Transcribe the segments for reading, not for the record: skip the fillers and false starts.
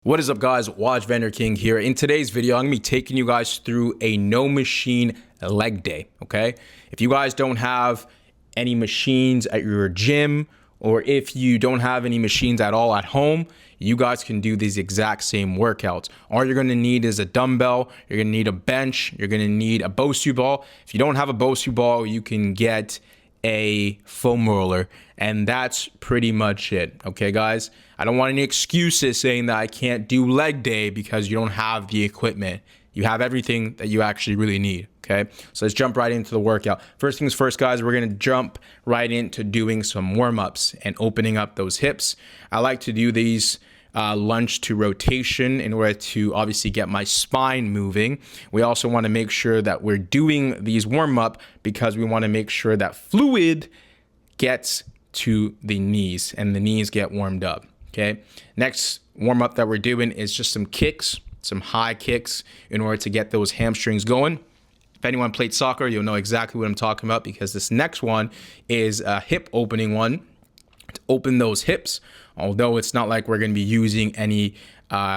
What is up, guys? Watch Vendor King here. In today's video, I'm gonna be taking you guys through a no machine leg day. Okay, if you guys don't have any machines at your gym, or if you don't have any machines at all at home, you guys can do these exact same workouts. All you're gonna need is a dumbbell, you're gonna need a bench, you're gonna need a Bosu ball. If you don't have a Bosu ball, you can get a foam roller, and that's pretty much it. Okay, guys, I don't want any excuses saying that I can't do leg day because you don't have the equipment. You have everything that you actually really need. Okay, so let's jump right into the workout. First things first, guys, we're gonna jump right into doing some warm-ups and opening up those hips. I like to do these lunge to rotation in order to obviously get my spine moving. We also want to make sure that we're doing these warm-up because we want to make sure that fluid gets to the knees and the knees get warmed up. Okay, next warm-up that we're doing is just some kicks, some high kicks in order to get those hamstrings going. If anyone played soccer, you'll know exactly what I'm talking about because this next one is a hip opening one to open those hips. Although it's not like we're going to be using any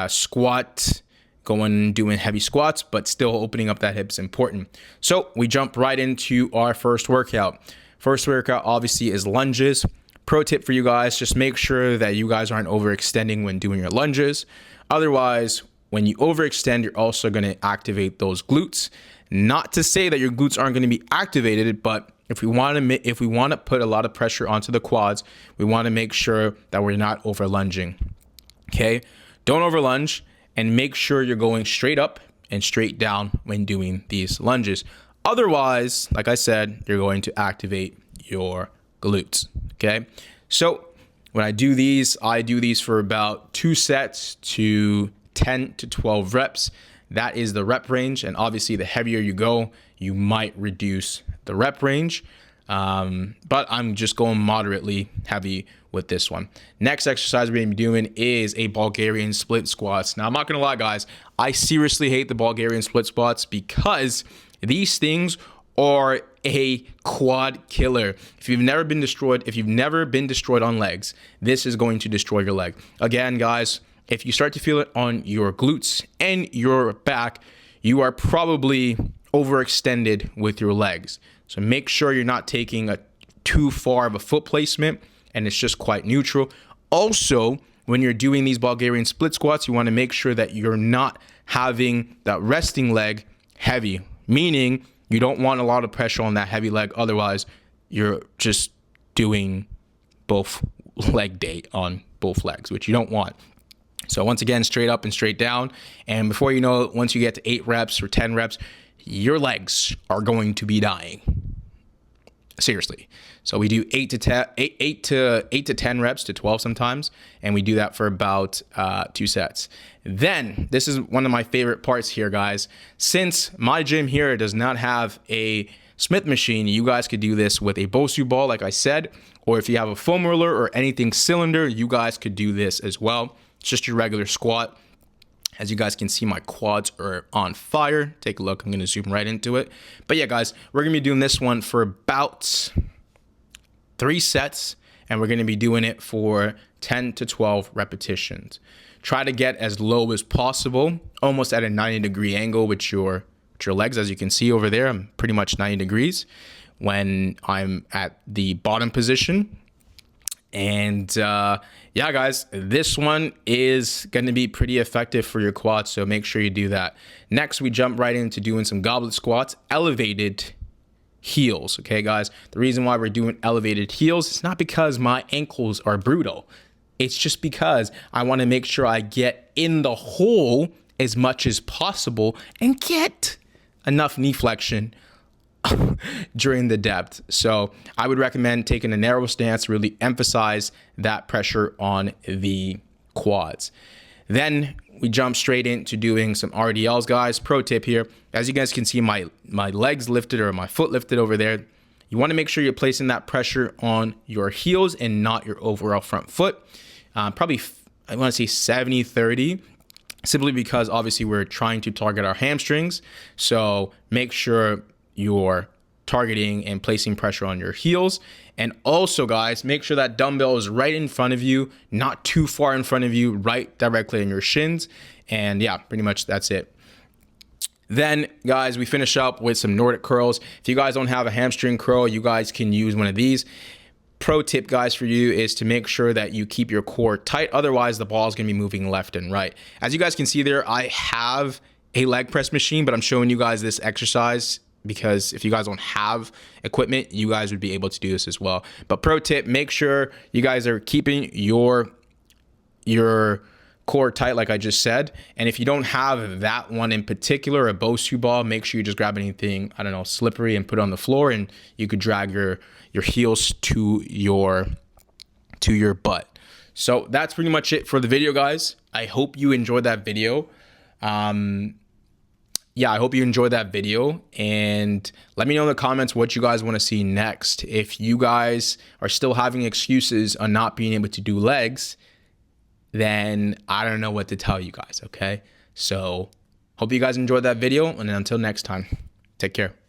squat, doing heavy squats, but still opening up that hip is important. So we jump right into our first workout. First workout obviously is lunges. Pro tip for you guys, just make sure that you guys aren't overextending when doing your lunges. Otherwise, when you overextend, you're also going to activate those glutes. Not to say that your glutes aren't going to be activated, but if we want to put a lot of pressure onto the quads, we want to make sure that we're not over lunging. Okay, don't over lunge, and make sure you're going straight up and straight down when doing these lunges. Otherwise, like I said, you're going to activate your glutes. Okay, so when I do these for about 2 sets to 10 to 12 reps. That is the rep range, and obviously the heavier you go, you might reduce the rep range, but I'm just going moderately heavy with this one. Next exercise we're going to be doing is a Bulgarian split squats. Now, I'm not going to lie, guys, I seriously hate the Bulgarian split squats because these things are a quad killer. If you've never been destroyed on legs, this is going to destroy your leg. Again, guys, if you start to feel it on your glutes and your back, you are probably overextended with your legs. So make sure you're not taking too far of a foot placement and it's just quite neutral. Also, when you're doing these Bulgarian split squats, you want to make sure that you're not having that resting leg heavy, meaning you don't want a lot of pressure on that heavy leg. Otherwise, you're just doing both leg day on both legs, which you don't want. So once again, straight up and straight down. And before you know it, once you get to 8 reps or 10 reps, your legs are going to be dying. Seriously. So we do 8 to 10 reps to 12 sometimes. And we do that for about 2 sets. Then this is one of my favorite parts here, guys. Since my gym here does not have a Smith machine, you guys could do this with a Bosu ball, like I said, or if you have a foam roller or anything cylinder, you guys could do this as well. It's just your regular squat. As you guys can see, my quads are on fire. Take a look. I'm going to zoom right into it. But yeah, guys, we're going to be doing this one for about 3 sets, and we're going to be doing it for 10 to 12 repetitions. Try to get as low as possible, almost at a 90-degree angle with your legs. As you can see over there, I'm pretty much 90 degrees when I'm at the bottom position. And yeah, guys, this one is going to be pretty effective for your quads, so make sure you do that. Next, we jump right into doing some goblet squats, elevated heels. Okay, guys, the reason why we're doing elevated heels is not because my ankles are brutal. It's just because I want to make sure I get in the hole as much as possible and get enough knee flexion during the depth. So I would recommend taking a narrow stance, really emphasize that pressure on the quads. Then we jump straight into doing some RDLs, guys. Pro tip here, as you guys can see, my legs lifted or my foot lifted over there. You want to make sure you're placing that pressure on your heels and not your overall front foot. Probably, I want to say 70-30. Simply because obviously we're trying to target our hamstrings. So make sure you're targeting and placing pressure on your heels. And also, guys, make sure that dumbbell is right in front of you, not too far in front of you, right directly in your shins. And yeah, pretty much that's it. Then, guys, we finish up with some Nordic curls. If you guys don't have a hamstring curl, you guys can use one of these. Pro tip, guys, for you is to make sure that you keep your core tight. Otherwise, the ball is going to be moving left and right. As you guys can see there, I have a leg press machine, but I'm showing you guys this exercise because if you guys don't have equipment, you guys would be able to do this as well. But pro tip, make sure you guys are keeping your core tight, like I just said. And if you don't have that one in particular, a Bosu ball, make sure you just grab anything, I don't know, slippery and put it on the floor, and you could drag your heels to your butt. So that's pretty much it for the video, guys. I hope you enjoyed that video. Yeah, I hope you enjoyed that video, and let me know in the comments what you guys want to see next. If you guys are still having excuses on not being able to do legs, then I don't know what to tell you guys, okay? So hope you guys enjoyed that video, and until next time, take care.